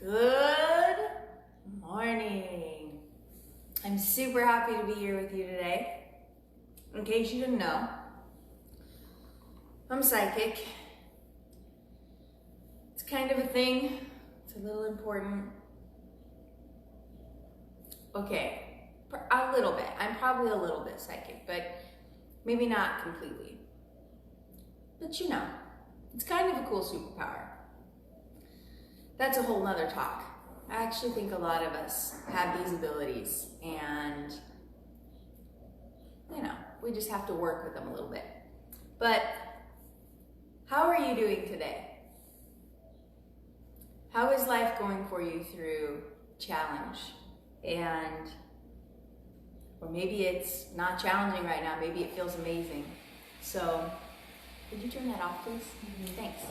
Good morning. I'm super happy to be here with you today. In case you didn't know, I'm psychic. It's kind of a thing. It's a little important. Okay, a little bit. I'm probably a little bit psychic, but maybe not completely. But you know, it's kind of a cool superpower. That's a whole nother talk. I actually think a lot of us have these abilities and, we just have to work with them a little bit. But how are you doing today? How is life going for you through challenge? Or maybe it's not challenging right now, maybe it feels amazing. So, could you turn that off, please? Thanks.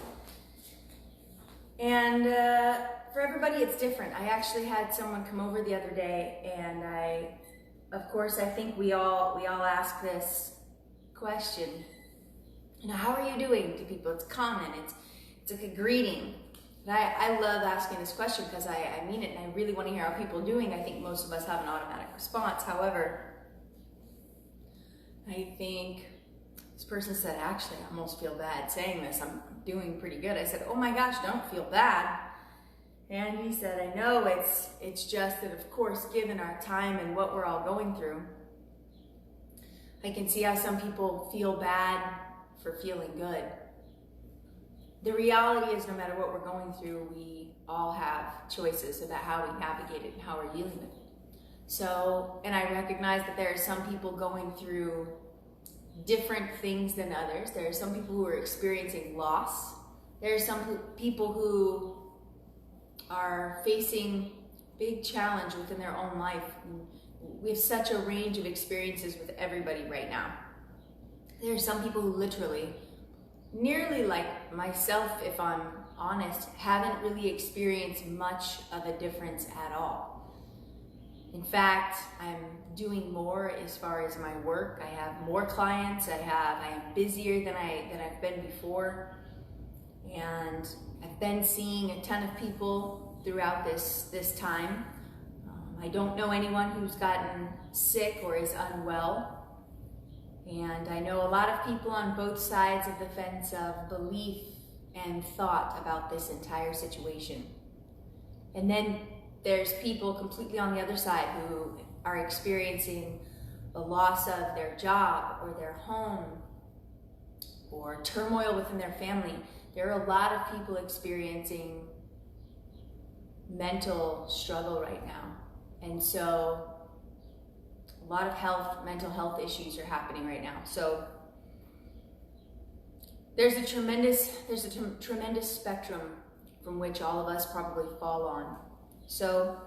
And for everybody, it's different. I actually had someone come over the other day, and I think we all ask this question. How are you doing to people? It's common. It's like a greeting. And I love asking this question because I mean it, and I really want to hear how people are doing. I think most of us have an automatic response. However, I think this person said, actually, I almost feel bad saying this. I'm doing pretty good. I said, oh my gosh, don't feel bad. And he said, I know, it's just that, of course, given our time and what we're all going through, I can see how some people feel bad for feeling good. The reality is, no matter what we're going through, we all have choices about how we navigate it and how we're dealing with it. So, and I recognize that there are some people going through different things than others. There are some people who are experiencing loss. There are some people who are facing big challenge within their own life. We have such a range of experiences with everybody right now. There are some people who literally, nearly like myself, if I'm honest, haven't really experienced much of a difference at all. In fact, I'm doing more as far as my work. I have more clients. I am busier than I've been before. And I've been seeing a ton of people throughout this time. I don't know anyone who's gotten sick or is unwell. And I know a lot of people on both sides of the fence of belief and thought about this entire situation. And then there's people completely on the other side who are experiencing the loss of their job or their home or turmoil within their family. There are a lot of people experiencing mental struggle right now. And so a lot of mental health issues are happening right now. So there's a tremendous spectrum from which all of us probably fall on. So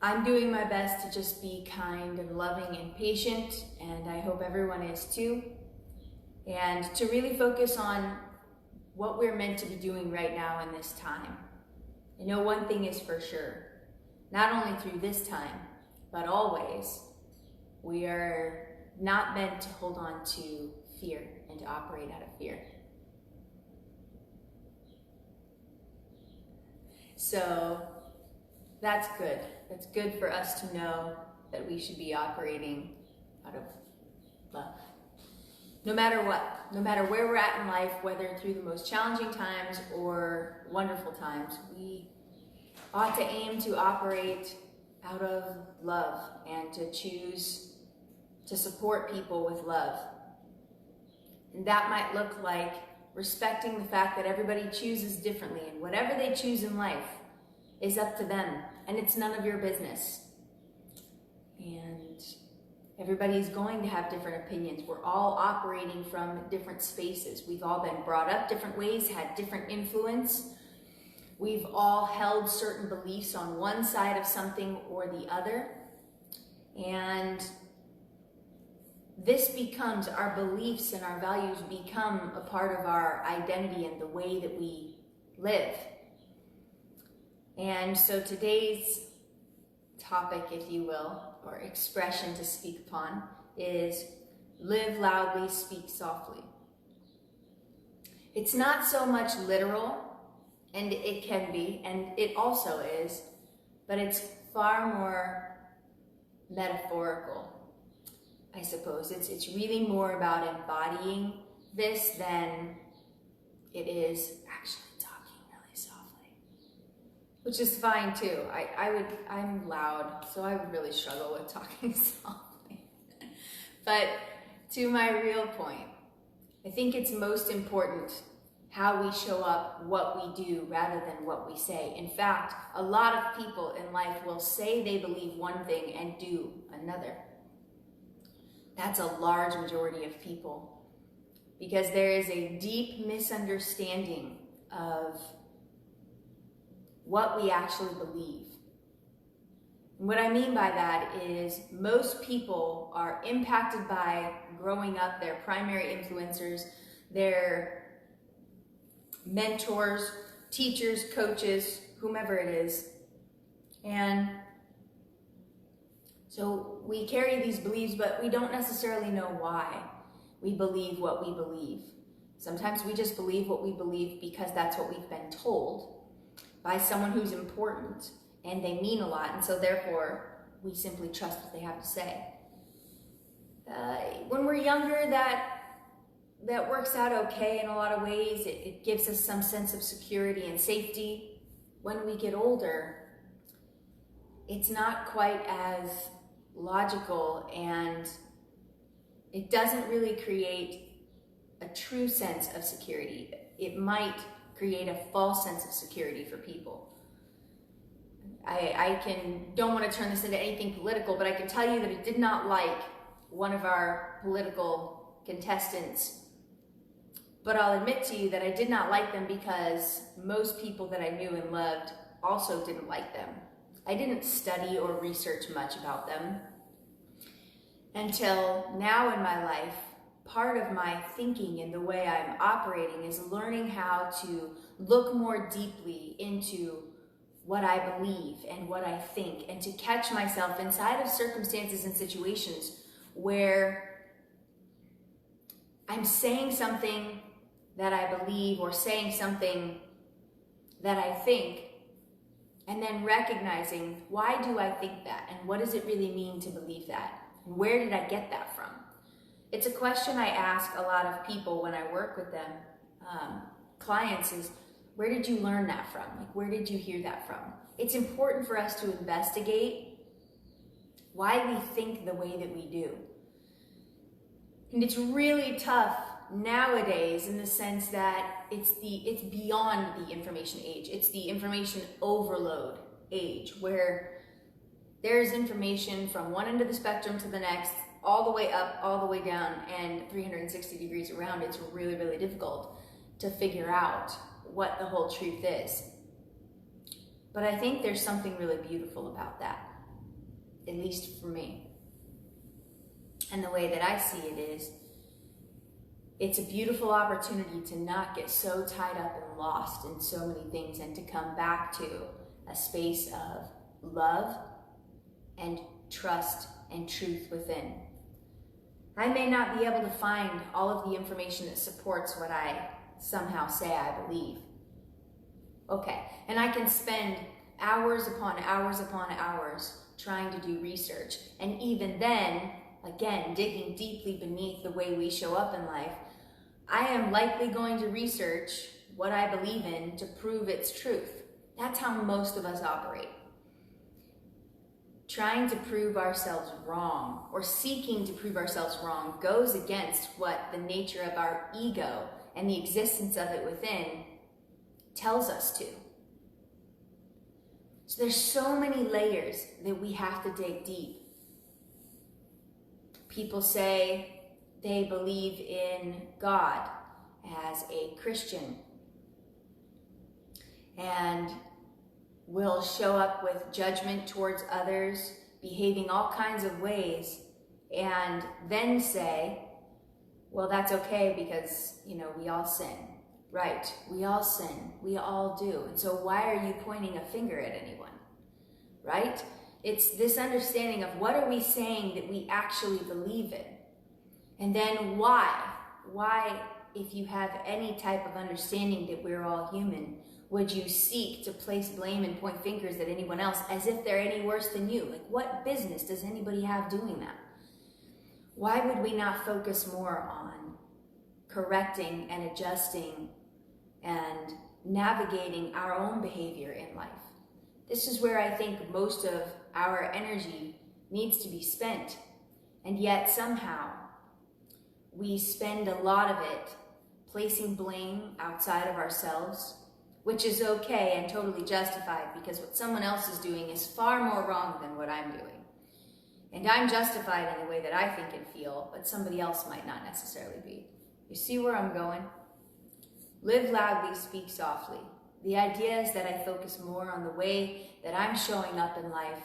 I'm doing my best to just be kind and loving and patient, and I hope everyone is too. And to really focus on what we're meant to be doing right now in this time. I know one thing is for sure, not only through this time, but always, we are not meant to hold on to fear and to operate out of fear. So that's good. That's good for us to know that we should be operating out of love. No matter what, no matter where we're at in life, whether through the most challenging times or wonderful times, we ought to aim to operate out of love and to choose to support people with love. And that might look like respecting the fact that everybody chooses differently, and whatever they choose in life is up to them, and it's none of your business. And everybody's going to have different opinions. We're all operating from different spaces. We've all been brought up different ways, had different influence. We've all held certain beliefs on one side of something or the other. And this becomes, our beliefs and our values become a part of our identity and the way that we live. And so today's topic, if you will, or expression to speak upon, is live loudly, speak softly. It's not so much literal, and it can be, and it also is, but it's far more metaphorical, I suppose. It's really more about embodying this than it is actually talking really softly, which is fine too. I'm loud, so I would really struggle with talking softly. But to my real point, I think it's most important how we show up, what we do, rather than what we say. In fact, a lot of people in life will say they believe one thing and do another. That's a large majority of people, because there is a deep misunderstanding of what we actually believe. And what I mean by that is most people are impacted by growing up, their primary influencers, their mentors, teachers, coaches, whomever it is. And so we carry these beliefs, but we don't necessarily know why we believe what we believe. Sometimes we just believe what we believe because that's what we've been told by someone who's important and they mean a lot, and so therefore we simply trust what they have to say. When we're younger, that works out okay in a lot of ways. It gives us some sense of security and safety. When we get older, it's not quite as logical, and it doesn't really create a true sense of security. It might create a false sense of security for people. I don't want to turn this into anything political, but I can tell you that I did not like one of our political contestants. But I'll admit to you that I did not like them because most people that I knew and loved also didn't like them. I didn't study or research much about them until now in my life. Part of my thinking and the way I'm operating is learning how to look more deeply into what I believe and what I think, and to catch myself inside of circumstances and situations where I'm saying something that I believe or saying something that I think, and then recognizing, why do I think that, and what does it really mean to believe that, and where did I get that from? It's a question I ask a lot of people when I work with them, clients, is where did you learn that from? Like, where did you hear that from? It's important for us to investigate why we think the way that we do. And it's really tough nowadays in the sense that it's beyond the information age. It's the information overload age, where there's information from one end of the spectrum to the next, all the way up, all the way down, and 360 degrees around. It's really, really difficult to figure out what the whole truth is. But I think there's something really beautiful about that, at least for me. And the way that I see it is, it's a beautiful opportunity to not get so tied up and lost in so many things, and to come back to a space of love and trust and truth within. I may not be able to find all of the information that supports what I somehow say I believe. Okay, and I can spend hours upon hours upon hours trying to do research. And even then, again, digging deeply beneath the way we show up in life, I am likely going to research what I believe in to prove its truth. That's how most of us operate. Trying to prove ourselves wrong, or seeking to prove ourselves wrong, goes against what the nature of our ego and the existence of it within tells us to. So there's so many layers that we have to dig deep. People say they believe in God as a Christian and will show up with judgment towards others, behaving all kinds of ways, and then say, well, that's okay because, we all sin. Right, we all sin, we all do. And so why are you pointing a finger at anyone, right? It's this understanding of what are we saying that we actually believe in? And then why if you have any type of understanding that we're all human, would you seek to place blame and point fingers at anyone else as if they're any worse than you? Like, what business does anybody have doing that? Why would we not focus more on correcting and adjusting and navigating our own behavior in life? This is where I think most of our energy needs to be spent. And yet somehow we spend a lot of it placing blame outside of ourselves, which is okay and totally justified, because what someone else is doing is far more wrong than what I'm doing. And I'm justified in the way that I think and feel, but somebody else might not necessarily be. You see where I'm going? Live loudly, speak softly. The idea is that I focus more on the way that I'm showing up in life,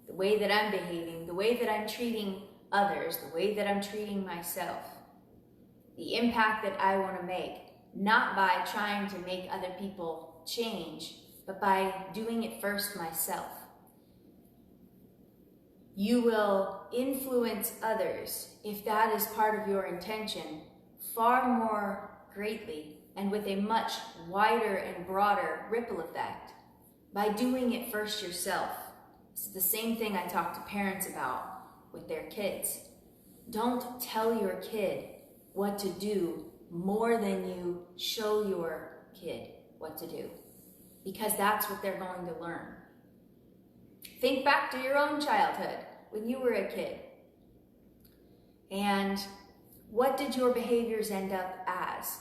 the way that I'm behaving, the way that I'm treating others, the way that I'm treating myself. The impact that I want to make, not by trying to make other people change, but by doing it first myself. You will influence others, if that is part of your intention, far more greatly and with a much wider and broader ripple effect by doing it first yourself. It's the same thing I talk to parents about with their kids. Don't tell your kid what to do more than you show your kid what to do, because that's what they're going to learn. Think back to your own childhood when you were a kid. And what did your behaviors end up as?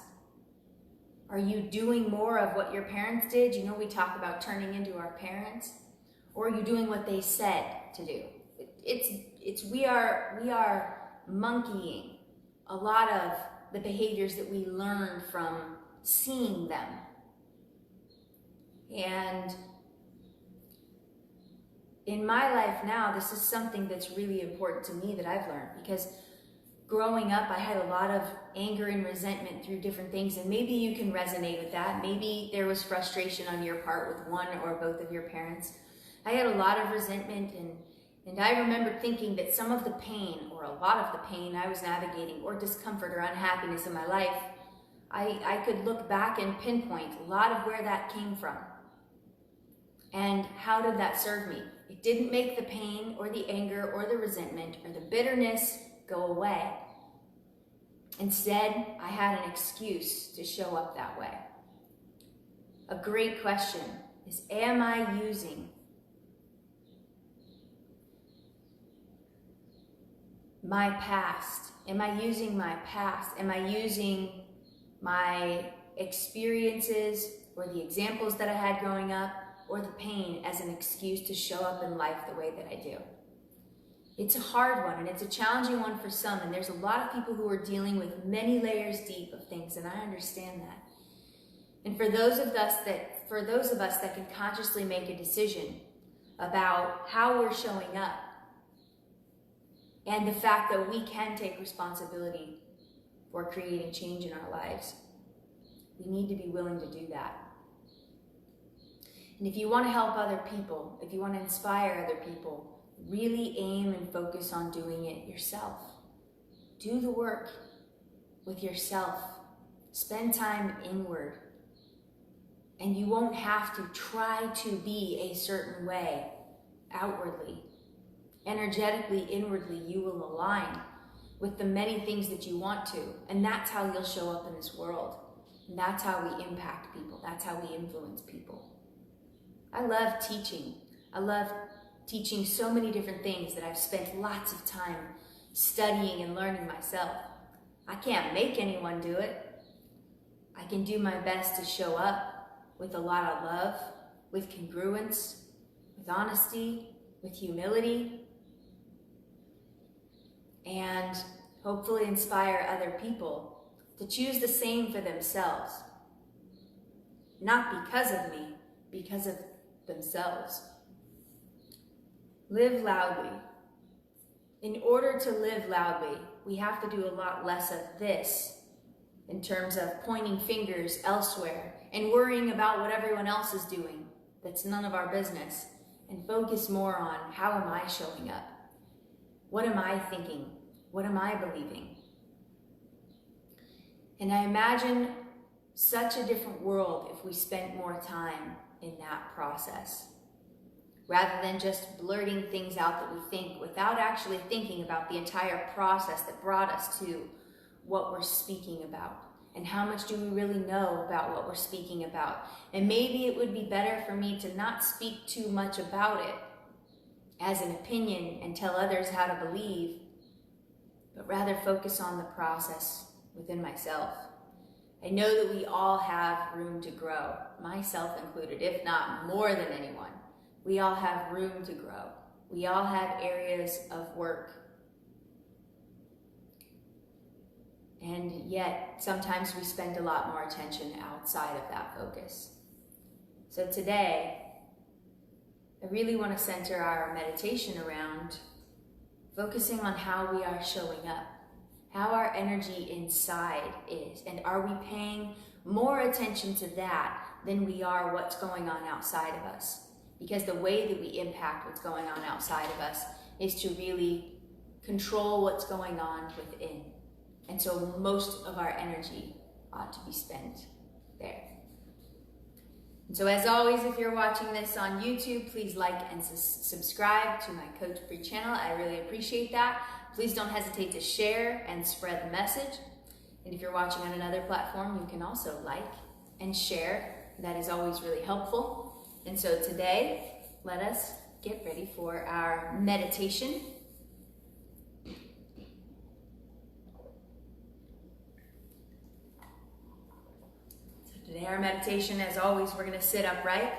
Are you doing more of what your parents did? You know, we talk about turning into our parents. Or are you doing what they said to do? We are monkeying a lot of the behaviors that we learn from seeing them. And in my life now, this is something that's really important to me that I've learned, because growing up, I had a lot of anger and resentment through different things, and maybe you can resonate with that. Maybe there was frustration on your part with one or both of your parents. I had a lot of resentment, and I remember thinking that some of the pain, or a lot of the pain I was navigating, or discomfort or unhappiness in my life, I could look back and pinpoint a lot of where that came from. And how did that serve me? It didn't make the pain or the anger or the resentment or the bitterness go away. Instead, I had an excuse to show up that way. A great question is, am I using my past? Am I using my past? Am I using my experiences or the examples that I had growing up or the pain as an excuse to show up in life the way that I do? It's a hard one, and it's a challenging one for some, and there's a lot of people who are dealing with many layers deep of things, and I understand that. And for those of us that can consciously make a decision about how we're showing up, and the fact that we can take responsibility for creating change in our lives, we need to be willing to do that. And if you want to help other people, if you want to inspire other people, really aim and focus on doing it yourself. Do the work with yourself. Spend time inward. And you won't have to try to be a certain way outwardly. Energetically, inwardly, you will align with the many things that you want to. And that's how you'll show up in this world. And that's how we impact people. That's how we influence people. I love teaching. I love teaching so many different things that I've spent lots of time studying and learning myself. I can't make anyone do it. I can do my best to show up with a lot of love, with congruence, with honesty, with humility, and hopefully inspire other people to choose the same for themselves. Not because of me, because of themselves. Live loudly. In order to live loudly, we have to do a lot less of this in terms of pointing fingers elsewhere and worrying about what everyone else is doing. That's none of our business. And focus more on, how am I showing up? What am I thinking? What am I believing? And I imagine such a different world if we spent more time in that process, rather than just blurting things out that we think without actually thinking about the entire process that brought us to what we're speaking about. And how much do we really know about what we're speaking about? And maybe it would be better for me to not speak too much about it as an opinion and tell others how to believe, but rather focus on the process within myself. I know that we all have room to grow, myself included, if not more than anyone. We all have room to grow. We all have areas of work. And yet, sometimes we spend a lot more attention outside of that focus. So today, I really want to center our meditation around focusing on how we are showing up, how our energy inside is, and are we paying more attention to that than we are what's going on outside of us? Because the way that we impact what's going on outside of us is to really control what's going on within. And so most of our energy ought to be spent there. And so as always, if you're watching this on YouTube, please like and subscribe to my Coach Bree channel. I really appreciate that. Please don't hesitate to share and spread the message. And if you're watching on another platform, you can also like and share. That is always really helpful. And so today, let us get ready for our meditation. Today our meditation, as always, we're going to sit upright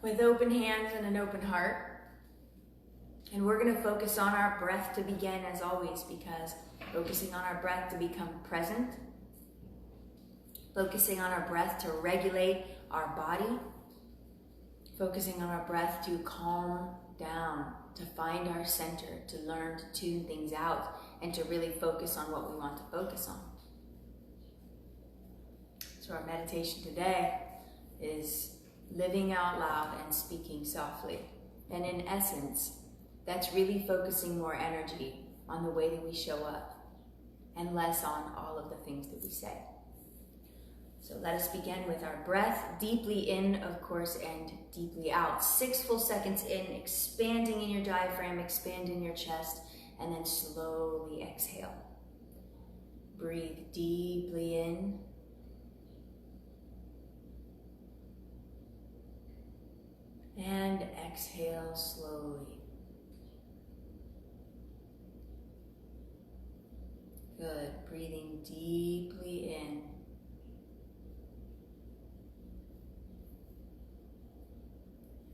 with open hands and an open heart. And we're going to focus on our breath to begin, as always, because focusing on our breath to become present, focusing on our breath to regulate our body, focusing on our breath to calm down, to find our center, to learn to tune things out, and to really focus on what we want to focus on. So our meditation today is living out loud and speaking softly. And in essence, that's really focusing more energy on the way that we show up and less on all of the things that we say. So let us begin with our breath, deeply in, of course, and deeply out. 6 full seconds in, expanding in your diaphragm, expand in your chest, and then slowly exhale. Breathe deeply in. And exhale slowly. Good. Breathing deeply in.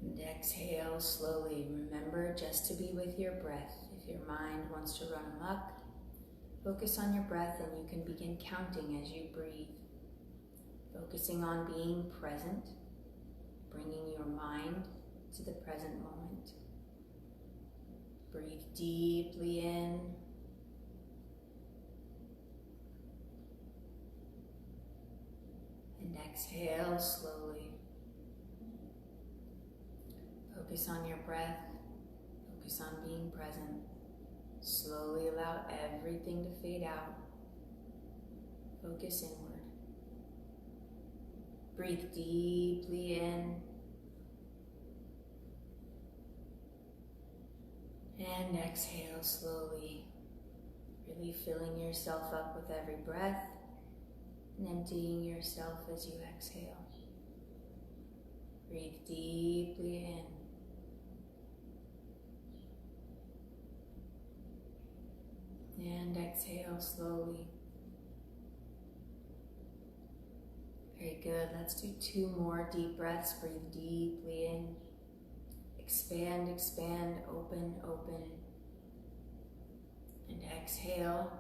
And exhale slowly. Remember just to be with your breath. If your mind wants to run amok, focus on your breath and you can begin counting as you breathe. Focusing on being present. Bringing your mind to the present moment. Breathe deeply in. And exhale slowly. Focus on your breath. Focus on being present. Slowly allow everything to fade out. Focus inward. Breathe deeply in. And exhale slowly. Really filling yourself up with every breath and emptying yourself as you exhale. Breathe deeply in. And exhale slowly. Very good. Let's do 2 more deep breaths. Breathe deeply in. Expand, expand, open, open. And exhale.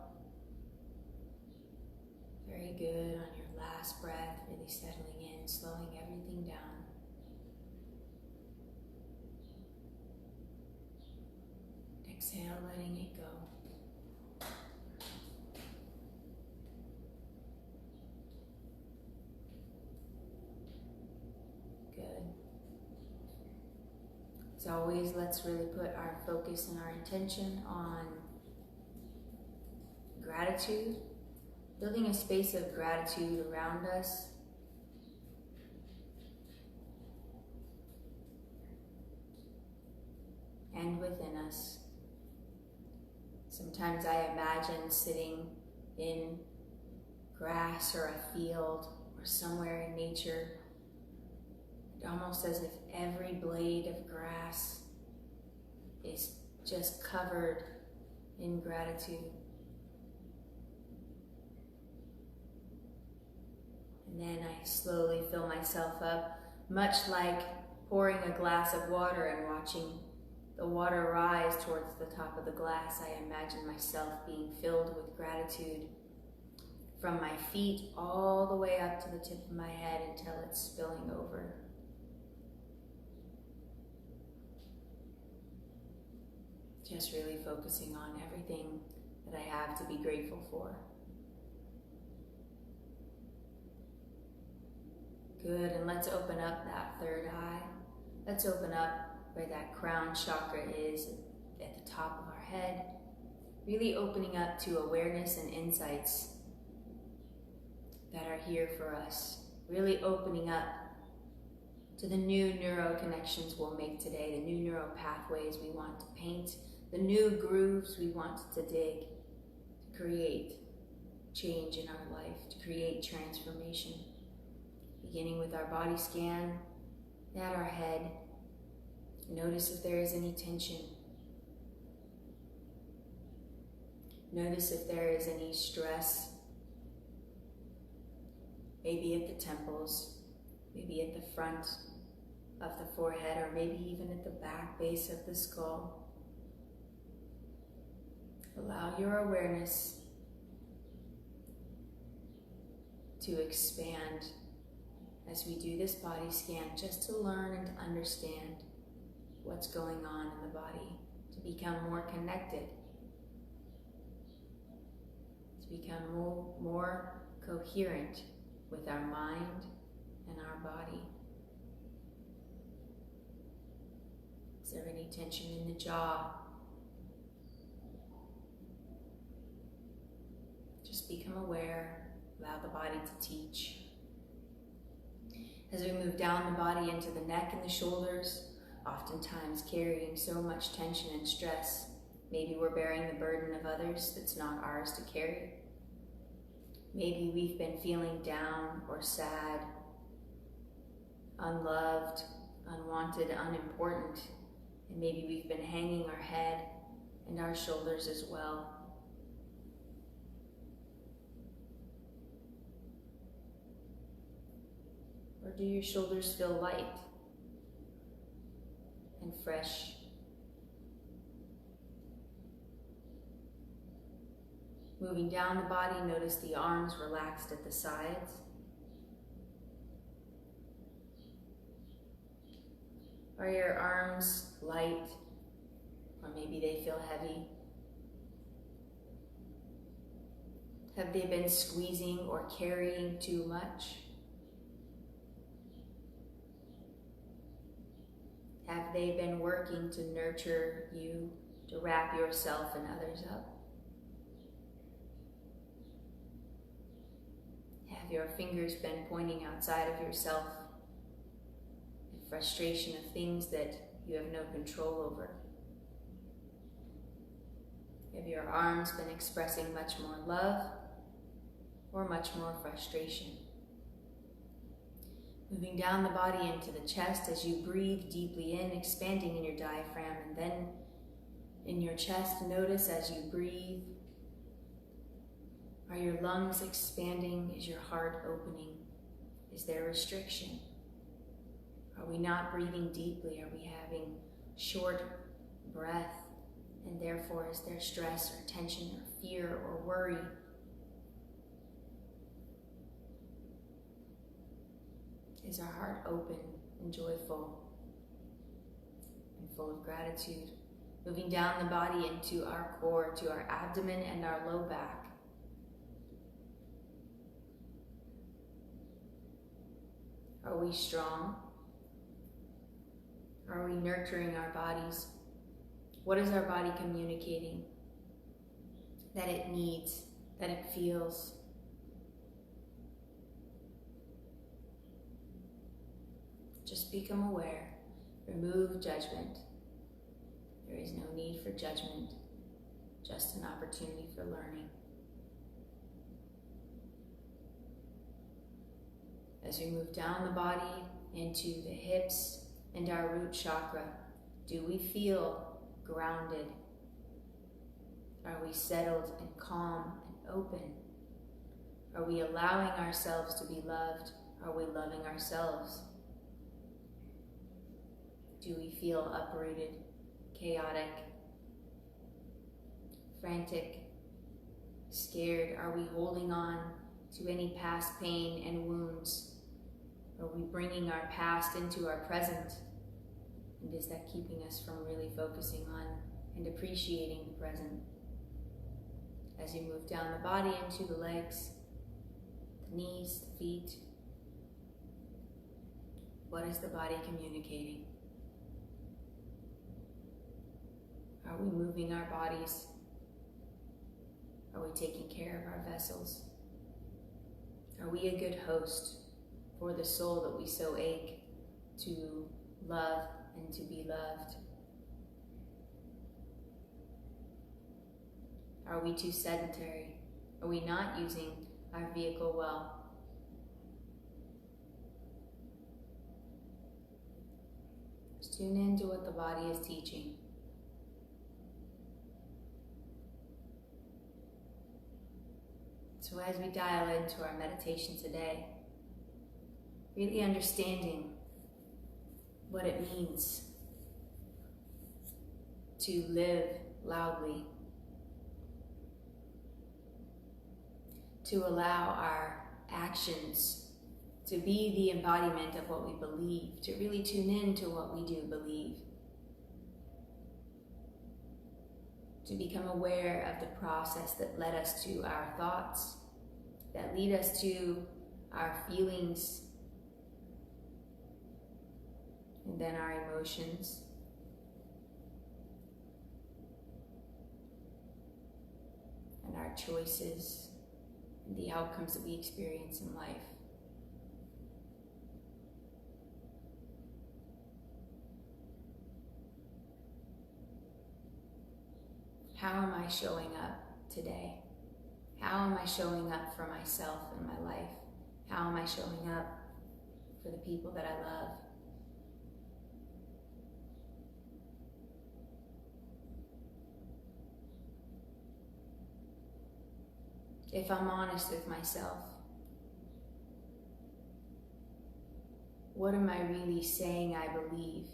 Very good. On your last breath, really settling in, slowing everything down. Exhale, letting it go. As always, let's really put our focus and our intention on gratitude building a space of gratitude around us. And within us. Sometimes I imagine sitting in grass or a field or somewhere in nature, almost as if every blade of grass is just covered in gratitude. And then I slowly fill myself up, much like pouring a glass of water and watching the water rise towards the top of the glass. I imagine myself being filled with gratitude from my feet all the way up to the tip of my head until it's spilling over. Just really focusing on everything that I have to be grateful for. Good, and let's open up that third eye. Let's open up where that crown chakra is at the top of our head. Really opening up to awareness and insights that are here for us. Really opening up to the new neural connections we'll make today, the new neural pathways we want to paint, the new grooves we want to dig, to create change in our life, to create transformation. Beginning with our body scan at our head. Notice if there is any tension. Notice if there is any stress. Maybe at the temples, maybe at the front of the forehead, or maybe even at the back base of the skull. Allow your awareness to expand as we do this body scan, just to learn and to understand what's going on in the body, to become more connected, to become more coherent with our mind and our body. Is there any tension in the jaw? Just become aware, allow the body to teach. As we move down the body into the neck and the shoulders, oftentimes carrying so much tension and stress. Maybe we're bearing the burden of others that's not ours to carry. Maybe we've been feeling down or sad, unloved, unwanted, unimportant, and maybe we've been hanging our head and our shoulders as well. Or do your shoulders feel light and fresh? Moving down the body, notice the arms relaxed at the sides. Are your arms light, or maybe they feel heavy? Have they been squeezing or carrying too much? Have they been working to nurture you, to wrap yourself and others up? Have your fingers been pointing outside of yourself in frustration of things that you have no control over? Have your arms been expressing much more love or much more frustration? Moving down the body into the chest as you breathe deeply in, expanding in your diaphragm, and then in your chest, notice as you breathe, are your lungs expanding? Is your heart opening? Is there restriction? Are we not breathing deeply? Are we having short breath? And therefore, is there stress or tension or fear or worry? Is our heart open and joyful and full of gratitude? Moving down the body into our core, to our abdomen and our low back. Are we strong? Are we nurturing our bodies? What is our body communicating that it needs, that it feels? Just become aware. Remove judgment. There is no need for judgment, just an opportunity for learning. As we move down the body into the hips and our root chakra, do we feel grounded? Are we settled and calm and open? Are we allowing ourselves to be loved? Are we loving ourselves? Do we feel uprooted, chaotic, frantic, scared? Are we holding on to any past pain and wounds? Are we bringing our past into our present? And is that keeping us from really focusing on and appreciating the present? As you move down the body into the legs, the knees, the feet, what is the body communicating? Are we moving our bodies? Are we taking care of our vessels? Are we a good host for the soul that we so ache to love and to be loved? Are we too sedentary? Are we not using our vehicle well? Just tune into what the body is teaching. So as we dial into our meditation today, really understanding what it means to live loudly, to allow our actions to be the embodiment of what we believe, to really tune in to what we do believe, to become aware of the process that led us to our thoughts, that lead us to our feelings, and then our emotions. And our choices, and the outcomes that we experience in life. How am I showing up today? How am I showing up for myself in my life? How am I showing up for the people that I love? If I'm honest with myself, what am I really saying I believe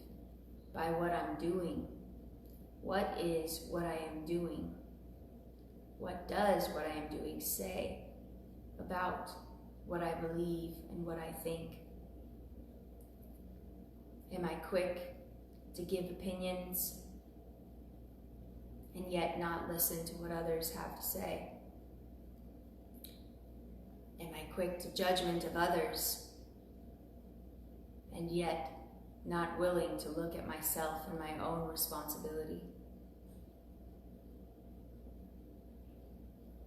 by what I'm doing? What is what I am doing? What does what I am doing say about what I believe and what I think? Am I quick to give opinions and yet not listen to what others have to say? Am I quick to judgment of others and yet not willing to look at myself and my own responsibility?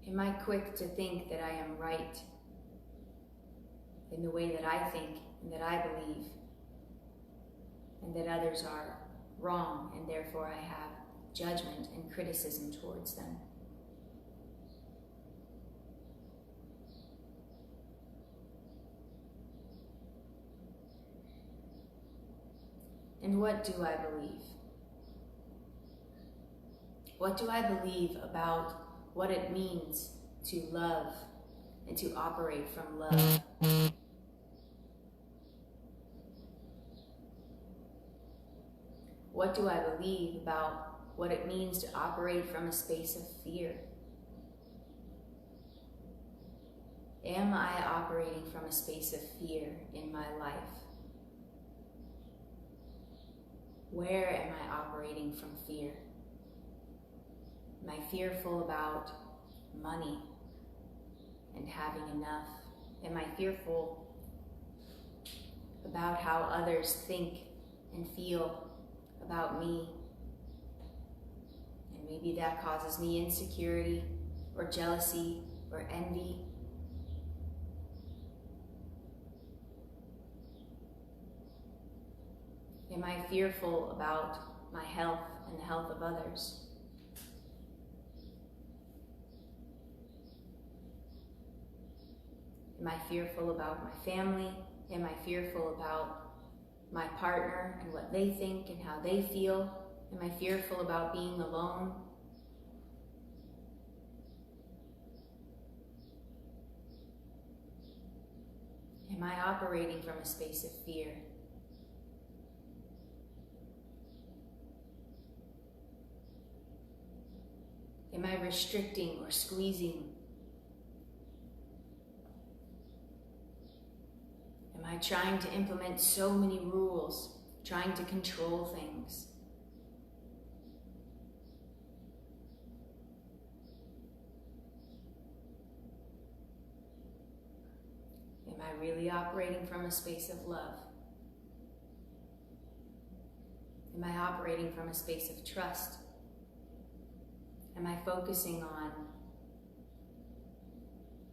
Am I quick to think that I am right in the way that I think and that I believe, and that others are wrong, and therefore I have judgment and criticism towards them? And what do I believe? What do I believe about what it means to love and to operate from love? What do I believe about what it means to operate from a space of fear? Am I operating from a space of fear in my life? Where am I operating from fear? Am I fearful about money and having enough? Am I fearful about how others think and feel about me? And maybe that causes me insecurity or jealousy or envy. Am I fearful about my health and the health of others? Am I fearful about my family? Am I fearful about my partner and what they think and how they feel? Am I fearful about being alone? Am I operating from a space of fear? Am I restricting or squeezing? Am I trying to implement so many rules, trying to control things? Am I really operating from a space of love? Am I operating from a space of trust? Am I focusing on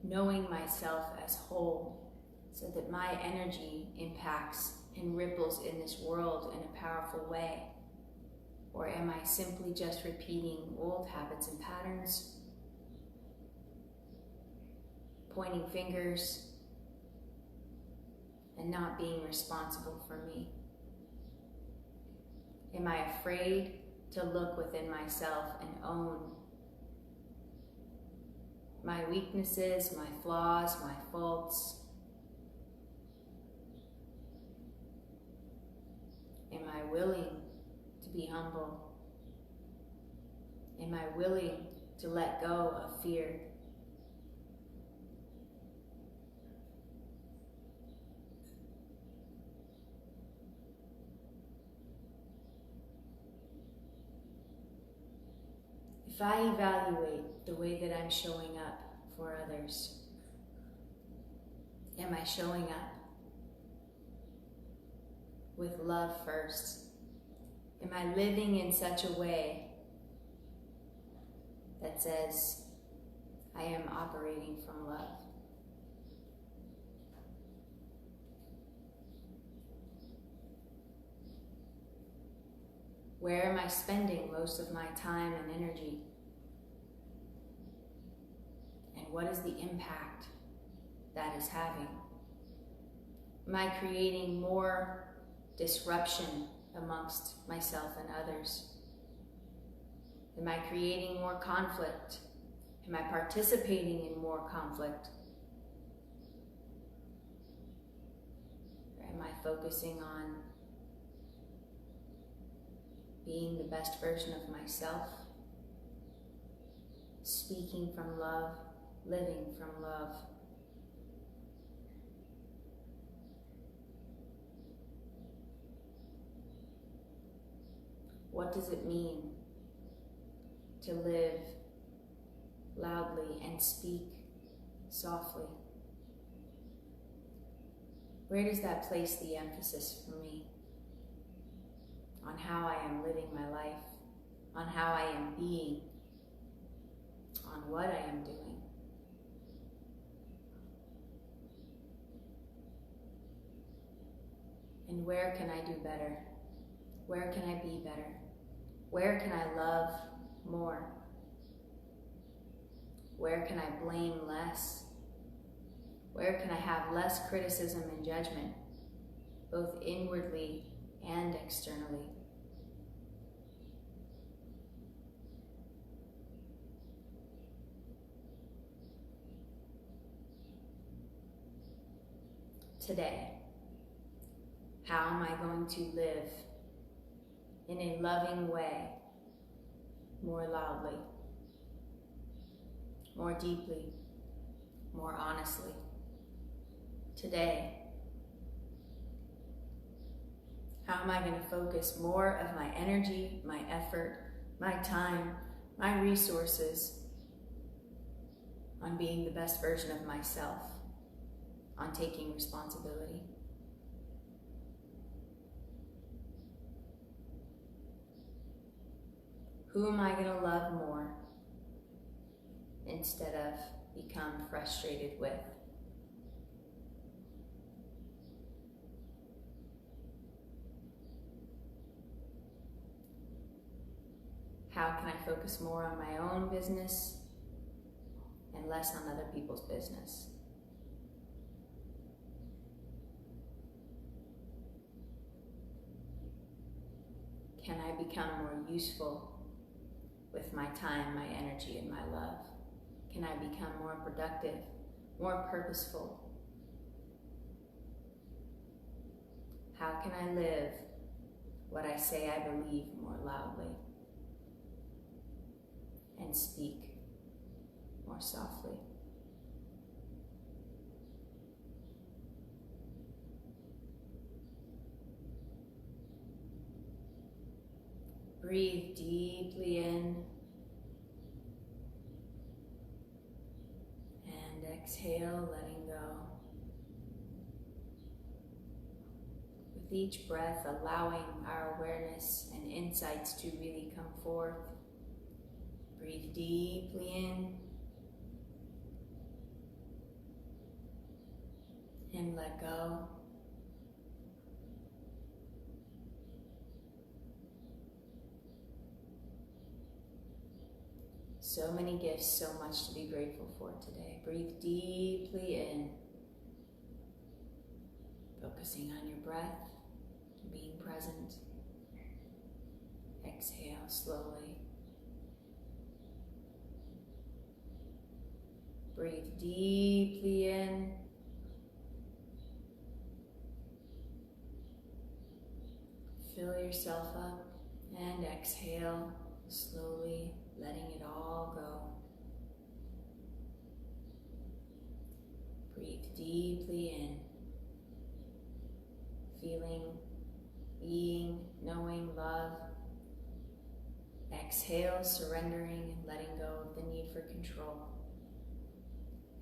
knowing myself as whole so that my energy impacts and ripples in this world in a powerful way? Or am I simply just repeating old habits and patterns, pointing fingers, and not being responsible for me? Am I afraid to look within myself and own my weaknesses, my flaws, my faults? Am I willing to be humble? Am I willing to let go of fear? If I evaluate the way that I'm showing up for others, am I showing up with love first? Am I living in such a way that says I am operating from love? Where am I spending most of my time and energy? And what is the impact that is having? Am I creating more disruption amongst myself and others? Am I creating more conflict? Am I participating in more conflict? Or am I focusing on being the best version of myself, speaking from love, living from love? What does it mean to live loudly and speak softly? Where does that place the emphasis for me? On how I am living my life, on how I am being, on what I am doing. And where can I do better? Where can I be better? Where can I love more? Where can I blame less? Where can I have less criticism and judgment, both inwardly and externally? Today, how am I going to live in a loving way, more loudly, more deeply, more honestly? Today, how am I going to focus more of my energy, my effort, my time, my resources on being the best version of myself, on taking responsibility? Who am I going to love more instead of become frustrated with? How can I focus more on my own business and less on other people's business? Can I become more useful with my time, my energy, and my love? Can I become more productive, more purposeful? How can I live what I say I believe more loudly and speak more softly? Breathe deeply in and exhale, letting go. With each breath, allowing our awareness and insights to really come forth. Breathe deeply in and let go. So many gifts, so much to be grateful for today. Breathe deeply in, focusing on your breath, being present. Exhale slowly. Breathe deeply in. Fill yourself up and exhale slowly, letting it all go. Breathe deeply in, feeling, being, knowing, love. Exhale, surrendering and letting go of the need for control.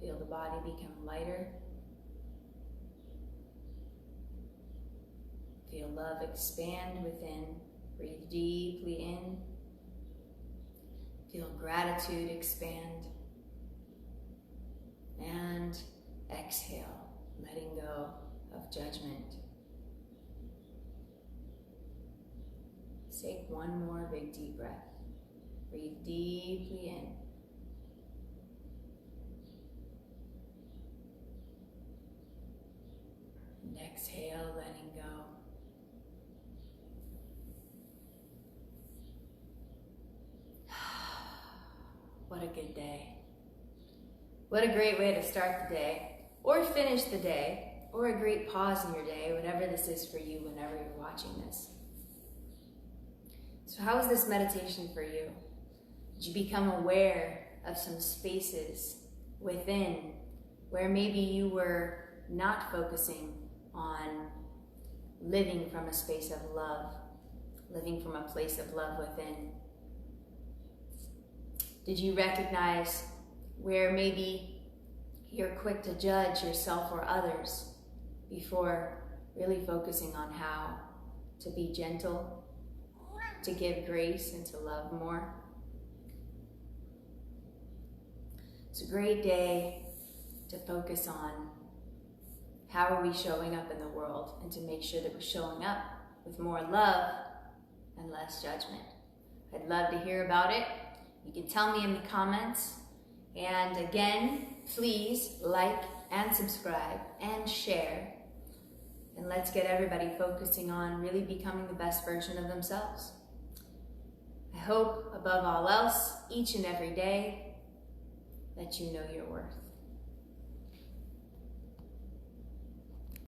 Feel the body become lighter. Feel love expand within. Breathe deeply in. Feel gratitude expand. And exhale, letting go of judgment. Take one more big deep breath. Breathe deeply in. And exhale, letting go. What a good day. What a great way to start the day, or finish the day, or a great pause in your day, whatever this is for you whenever you're watching this. So how is this meditation for you? Did you become aware of some spaces within where maybe you were not focusing on living from a space of love, living from a place of love within? Did you recognize where maybe you're quick to judge yourself or others before really focusing on how to be gentle, to give grace, and to love more? It's a great day to focus on how are we showing up in the world, and to make sure that we're showing up with more love and less judgment. I'd love to hear about it. You can tell me in the comments. And again, please like and subscribe and share. And let's get everybody focusing on really becoming the best version of themselves. I hope, above all else, each and every day, that you know your worth.